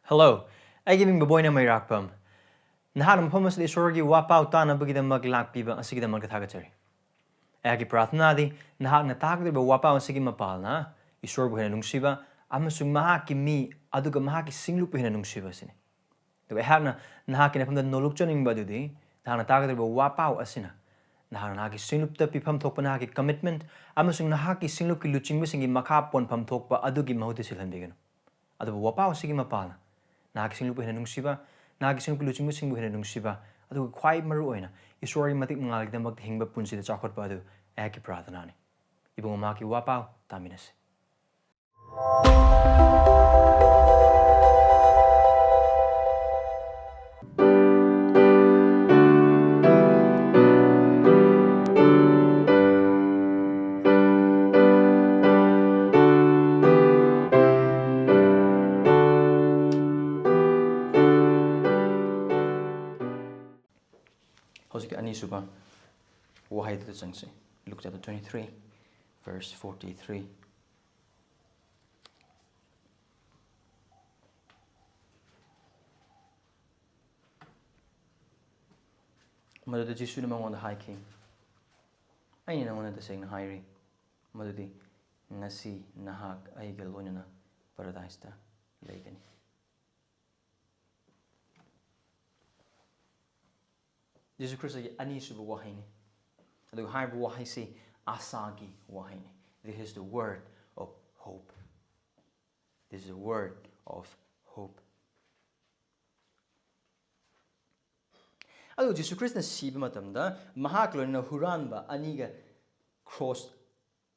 Hello, I giving baboyna may rakpam. Nahanam pumas the sorgi wapau tana bugida maglak piba and sigida magatagatari. Agi prathnadi, nahak na tagli ba wapau and sigima palna, isor buhenung siba, amasung mahaki mi, aduga mahaki singlu buhenung siba sini. The behagna nahakin from the nolukchoning badudi, nahana tagli ba wapau asina. Nahanaki singlup the pipam tokpanaki commitment, amasung nahaki singluki luching missing in makapon pam tokpa adugi mahutisilandigan. Adu wapau sigima palna. Nahak singlu buhenung siba, nahak singlu luching sing buhenung siba, adu quite maruina, isori matik malik the maghingba punsi the chakot badu, aki prathanani. Ibumaki wapau, taminas. Anisuba, Wahei the tasengna. Look at the 23, verse 43. Madudi jisu namang on the hiking. Eina nangonda tasengna hairi. Madudi ngasi, nahak, eiga, loinana, paradise ta, leigani. Jesus Christ Anisuba Wahei. The hairi Wahei say asagi Wahei. This is the word of hope. This is the word of hope. Adu Jesus Christ na siba matamda mahak loinana huranba aniga cross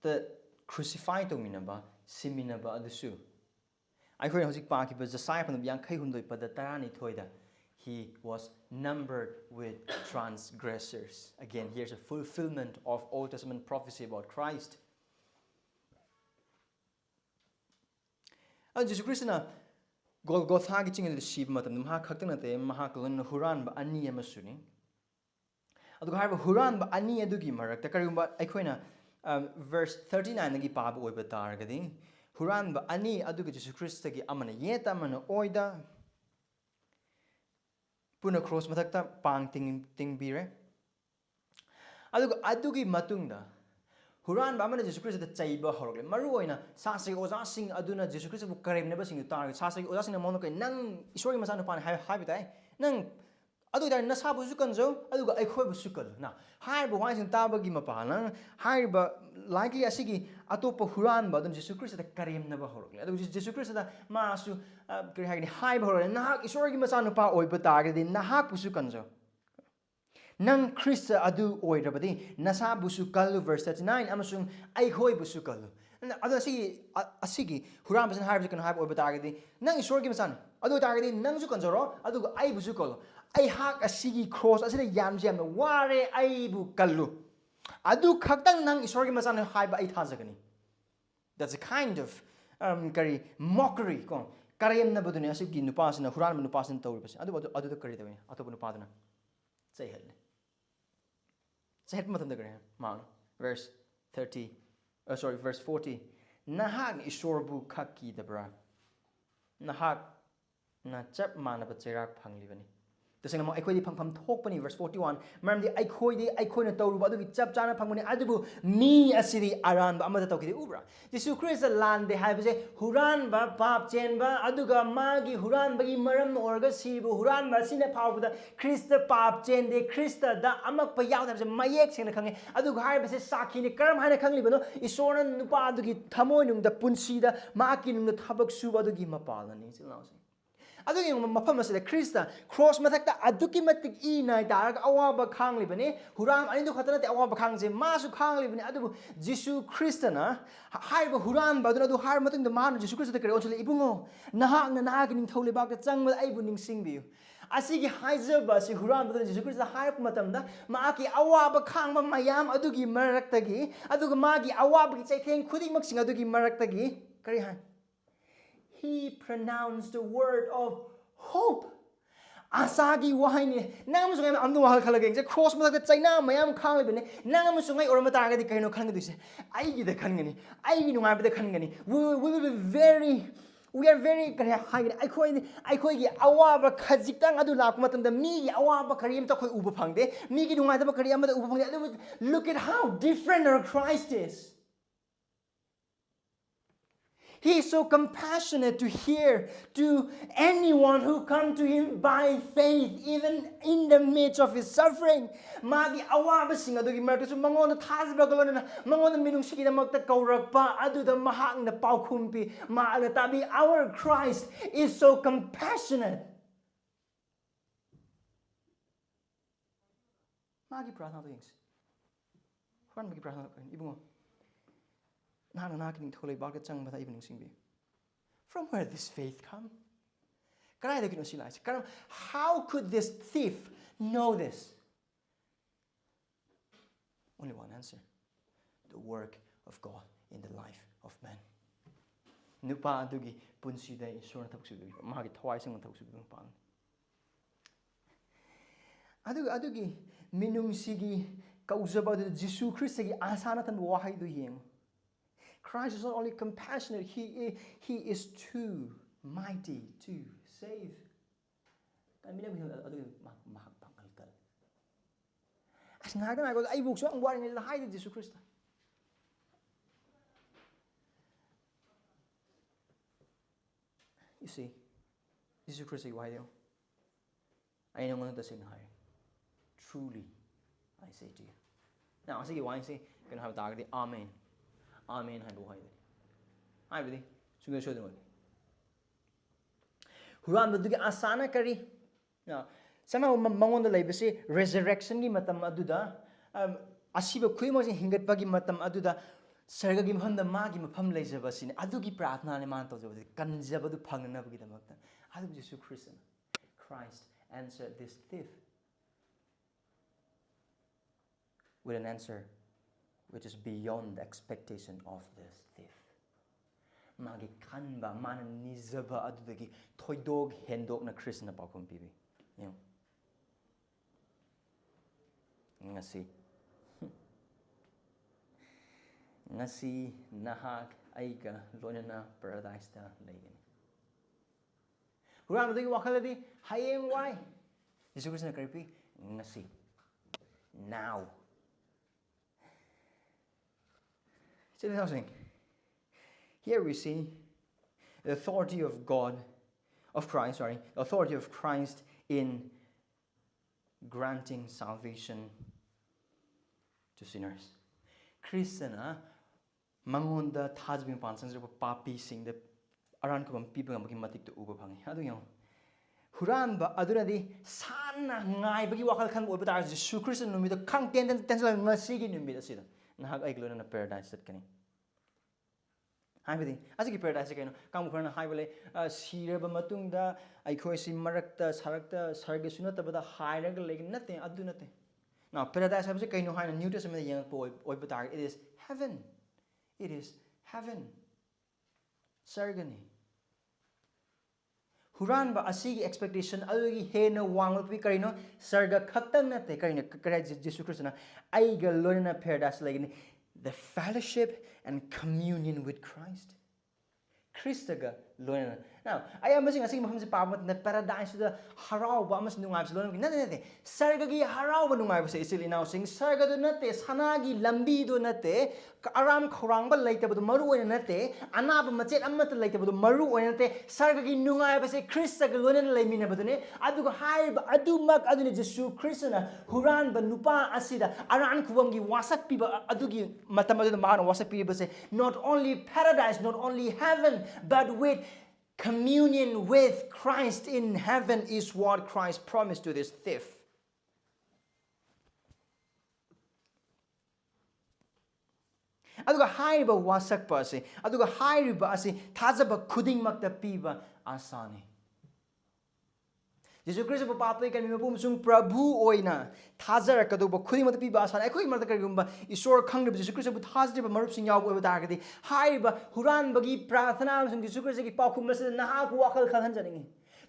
the crucified tominaba siminaba adusu. I heard hojik paki but Josiah pan yang kai hundoi pada tarani thoida. He was numbered with transgressors. Again, here's a fulfillment of Old Testament prophecy about Christ. And Jesus Christ na Golgotha giching in the sheep matam maha khaktanate maha kalon huran ba ani amasuni. Adu harba huran ba ani adugi marak takarumba aikoina verse 39 nagi pab oiba targadi huran ba ani adugi Jesus Christ gi amana yeta amana oida Puna cross matakta pang ting bire. Adugi matungda. Huran bamana Jesus Christ the chaiba horgle. Maruoina sasri oza sing aduna Jesus Christ bu karem neba sing target. Sasri oza sing mono kai nang isori masana pan habitai. Nang adu dar nasabu sukanzo aduga aikhoi bu sukal. Na hai bu wai sing tabagi mapana hai ba likely asigi atopa huran ba dun Jesus Christ the karem neba horgle. Adu Jesus Christ the masu kari hagni hai ba horgle. Nahak isori masana pa oi ba target din nahak bu sukanzo. Nang Christ adu oirabadi nasa busukalu verse 39 amasung aikhoi busukalu. Adu asigi huram basan harbi kan harbi oibatagadi nang isorgi masan adu targadi nang su kanjoro adu ai busukalu ai hak asigi cross asina yamjam ware ai bu kallu adu khaktang nang isorgi masan harbi ai thajagani. That's a kind of kari mockery ko karem na baduni asigi nupasina huram nupasin tawribas adu the kari tawini atobu nupadana say hell. Verse 30, verse 40. Nahak isorbu kaki debra. Nahak na chap manaba cherak panglibani. Tasengna mo aikoi di pangpam thokpani verse 41. Maramdi aikoi na tawruba adugi chap chana pangmani adubu mi asiri aran ba amada tawkidi ubra. Jesus Christ land de haibase huran ba pap chen ba aduga magi huran bagi maram orga sibu huran ba sine phawbuda Christ pap chen de Christ da amak pa yaw habse mayek sengna khange aduga haibase sakhi ne karam haina khanglibano isona nupa adugi thamoi nung da punsi da maki nung da thabak suba adugi mapalani silnause. Adugi mafam asida Christa cross mathakta aduki matik Eina darag awaba khanglibani huram ani du khatana te awaba khangje masu khanglibani adubu Jesus Christana haiba huram baduna du har matung da manu Jesus Christa kare onchule ibungo nahak na nahak ning thole bak changma aibu ning singbiu asigi haizaba si huram baduna Jesus Christa har matamda maaki awaba khangba mayam adugi maraktagi aduga magi awaba ki chaitheng khuding mak sing adugi maraktagi kari ha He pronounced the word of hope. Asagi wahine. Nangamusungai amdu wahal khalageng. Je cross matak China mayam khangli bene. Nangamusungai oramataga di kaino khangadi se. Aigi de khangani. Aigi nungai de khangani. We will be very We are very I awaba khajitang adu lakmatam the me awaba karim to uba pangde, Miki Dumada Kariama uba. Look at how different our Christ is. He is so compassionate to hear to anyone who come to him by faith, even in the midst of his suffering. Magi awaba singa dogi martusu mangon thasba galona mangon minung sikida makta kaurakpa adu the mahang na paukumpi maaga tabi. Our Christ is so compassionate. Magi prathana things. Fran magi prathana ibungo. From where this faith come? How could this thief know this? Only one answer. The work of God in the life of man. Nupa adugi punsi day isura tapsudu magi thawai sing tapsudu pan. Adugi minung sigi kauzaba de Jesu Christ gi asana tan wahai du yeng. Christ is not only compassionate, he is too mighty to save. You see, Jesus Christ is why I know one of the tasengna hairi. Truly, I say to you. Now, I say you want to say, you can have the Amen. Amen. I believe. So show them. Huran madugi asana kari. Now, somehow mangon the labisi resurrection gi matam aduda. Asiba kuimo si hingat pagi matam aduda. Sarga gi mahanda magi mapam lejabasini. Adugi prathna ne man tojo. Kanjabadu pangna bagi damakta. Adu Jesu Christ answered this thief with an answer which is beyond the expectation of this thief. Magi kanba mana nizaba adudagi toydog hendok na Krishna pakum pibi. Ngasi, nahak, eiga, loinana, paradise ta leigani. Huram adagi wakaladi hayeng why? Jesus Krishna karipi ngasi. Now. Here we see the authority of Christ in granting salvation to sinners. Krishna mangonda thajbing pansang papi sing the aran ko people ngam matik to uba phangi adu yo huran ba aduradi sana ngai bagi wakal khan oba tar Jesu Christ numi to khang ten ngasi gi numi asida nahak eiga loinana paradise set kani haibadi asigi paradise kaino kam khorna haibale siraba matungda aikhoi si marakta sarakta sarga sunatabada hairaga legin natte adu natte. Now paradise habse kaino haina New Testament yang po oiba tar it is heaven. It is heaven. Sargani Huran ba asigi expectation alugi hena wangol pi karino sarga khatang natte karino kara Jesus Christ na eiga loinana paradise legin the fellowship and communion with Christ. Christaga loinana. Now, I am saying maham pamat na paradise the harau ba mas nungay sa loinana. Nate sarga gi harau ba nungay sa isil inaw sing sarga do nate sanagi lambi do nate aram khorang ba laita ba do maru oina nate ana ba machet amma ta laita ba do maru oina nate sarga gi nungay ba sa Christaga loinana laimina ba do ne adu ga hai ba adu mak adu ne Jesu Christna huran ba nupa asida aran kubam gi wasak pi ba adu gi matam adu ma wasak pi ba say not only paradise, not only heaven, but with communion with Christ in heaven is what Christ promised to this thief. Aduga hairiba wasak pa ase, aduga hairiba ase thazaba khuding makta piba asani. Jesus Christ pa papai kan mipum sung Prabhu oina thazar kaduba khuding makta piba asani. Akhoi marta karigumba isor khangrib Jesus Christ bu thazriba marup sing yaw oba targadi hairiba huran bagi prathana sung Jesus Christ gi paukhum mase nahak wakal khalhan janingi.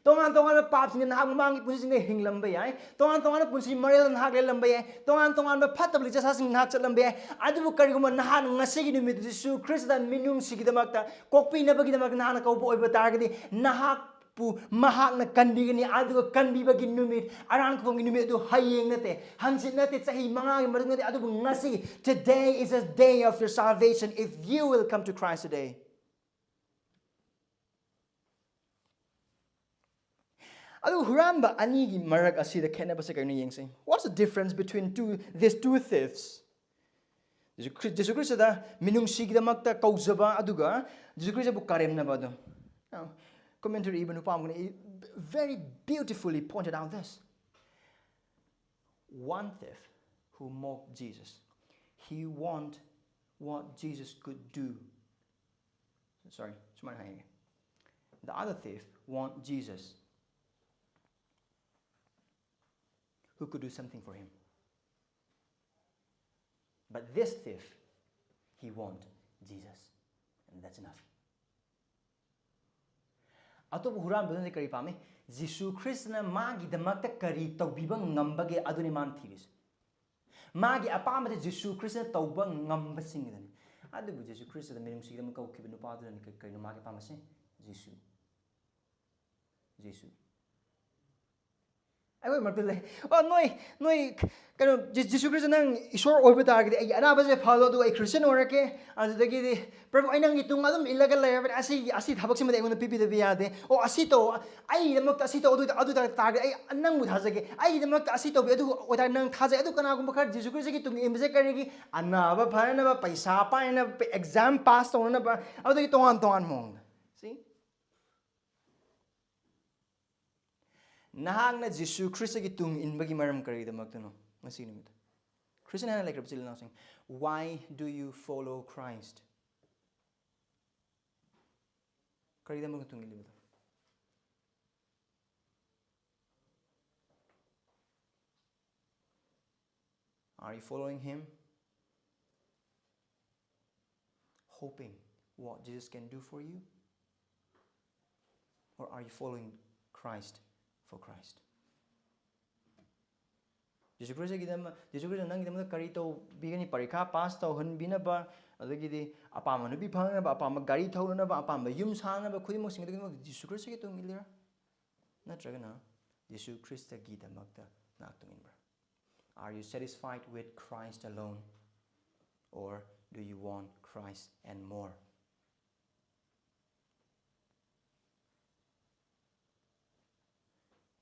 Tongan tongan pap sing nahak mamang punsi sing hinglam ba yai. Tongan punsi marel nahak le lamba yai. Tongan phatabli jasa sing nahak chatlam ba yai. Adu kariguma nahan ngasi gi numit Jisu Christ da minung sigidamakta kokpi na bagidamak nahana kaubo oiba targadi nahak pu mahak na kanbigani adu kanbibagi numit aran ko gi numit du hayeng nate hangsit nate chahi manga gi marung nate adu ngasi. Today is a day of your salvation if you will come to Christ today. Adu huramba ani gi marak asida kena basa kaini yengse. What's the difference between these two thieves? Jisu Christ da minung sigidamakta kauzaba aduga Jisu Christ bu karem na bado. Now, commentary Ibn Upam very beautifully pointed out this. One thief who mocked Jesus, he wanted what Jesus could do. Sorry, the other thief wanted Jesus who could do something for him. But this thief, he wanted Jesus, and that's enough. Atob huram badon kari pame Jisu Christ na magi damakta kari tawbibang ngambage aduni man thiris. Magi apamate Jisu Christ na tawbang ngambasing dan. Adu bu Jisu Christ da minung sigam kau kibenu padu dan kari no magi pamase Jisu. I will not believe. Oh, no, Jesus Christ nang isor oiba targadi ay anabase follow do ay Christian orake adu dagi pero ay nang itung adum ilagal layer asi thabak simade ay pipi de biade o asito ay namakta asito adu target ay anang mudhasage ay namakta asito bi adu oda nang thaje adu kana gum bakar Jesus Christ gi tung imbase karigi anaba phana ba paisa pa na exam pass to na ba adu dagi tongan mong. See? Nahak na Jisu Christ gi tung in bagi maram kari damak no ngasi nimit. Christian hana like rapsil now saying, why do you follow Christ? Kari damak tung ilibito. Are you following him? Hoping what Jesus can do for you? Or are you following Christ for Christ? Jesus Christ nang idam kari to bigani parikha pass to hun binaba adagidi apama no bi phangna ba apama gari thawna ba apama yum sangna ba khudimo sing Jesus Christ gi to milira natragana Jesus Christ gi damakta naktungin ba. Are you satisfied with Christ alone, or do you want Christ and more?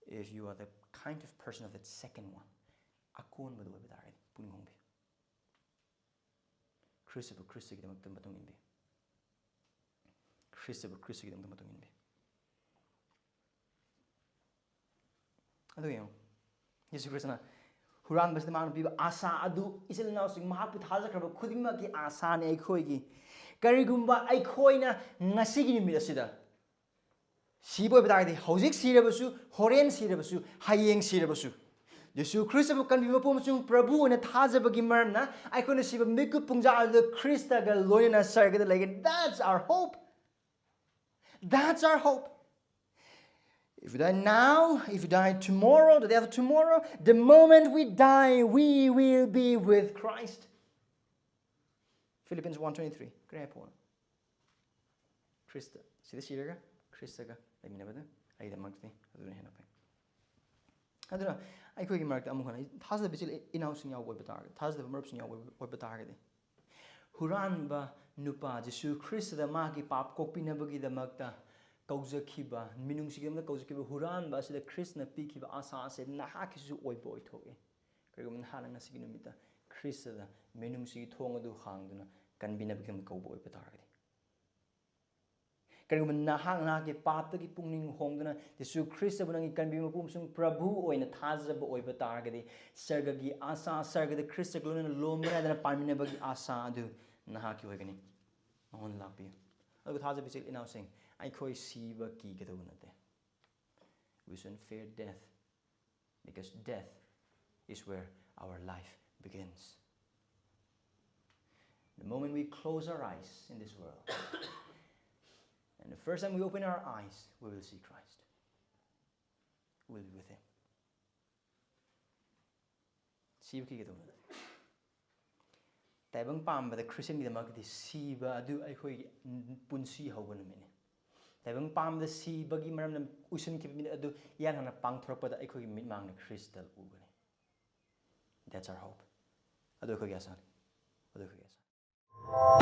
If you are the kind of person of that second one, akon ba duwa bitare puning hongbe. Christ gi damakta matungin be. Christ gi damakta matungin be. Adu yo. Jesus Christ na Huran bas man biba asa adu isil now sing mahak puthaja kraba khudima ki asa ne aikhoi gi karigumba aikhoina ngasi gi nimit asida sibo bitagdi hojik sirabasu horen sirabasu hayeng sirabasu Yesu Christ bu kan biba pomsung prabhu na thajabagi marna aikhoina siba miku pungja al Christa ga loinana sarga like that's our hope. That's our hope. If you die now, if you die tomorrow, the day after tomorrow, the moment we die, we will be with Christ. Philippians 1:23. Grab one. Christa. See this here? Christa ga. Let me know that. I the mark thing. I don't know. I don't know. I could mark the amukhana. Thas the bisil in-house yaw way batarga. Thas the verbs yaw way batarga. Huran ba nupa Jesu Christ the magi pap kokpi na bagi the magta. Kauzakiba, minung sigam kauzakiba huran ba sida Christ na pikiba asa se nahak su oibo ithoge kagum halang na siginumita Christ da minung sigi thonga du hangduna kanbina bigam kaubo oiba targadi kagum nahak na ke pap gi pungning hongduna Jesu Christ bunang kanbima pumsung prabhu oina thazaba oiba targadi sarga gi asa sarga de Christ glona lomra da parmina bagi asa du nahak ki hoigani on lapi agu thaza bisil inau sing aikoi siba ki gadunate. We shouldn't fear death, because death is where our life begins. The moment we close our eyes in this world, and the first time we open our eyes, we will see Christ. will be with him. Siba ki gedong. Taibang pamba the Christian ki damak di siba adu ai khoi punsi hoban mine. Taibang pam the siba gi maram nam usun ki min adu yan hana pang thorpa da ai khoi mit mang na crystal ubani. That's our hope. Adu khoi yasan. Adu khoi yasan.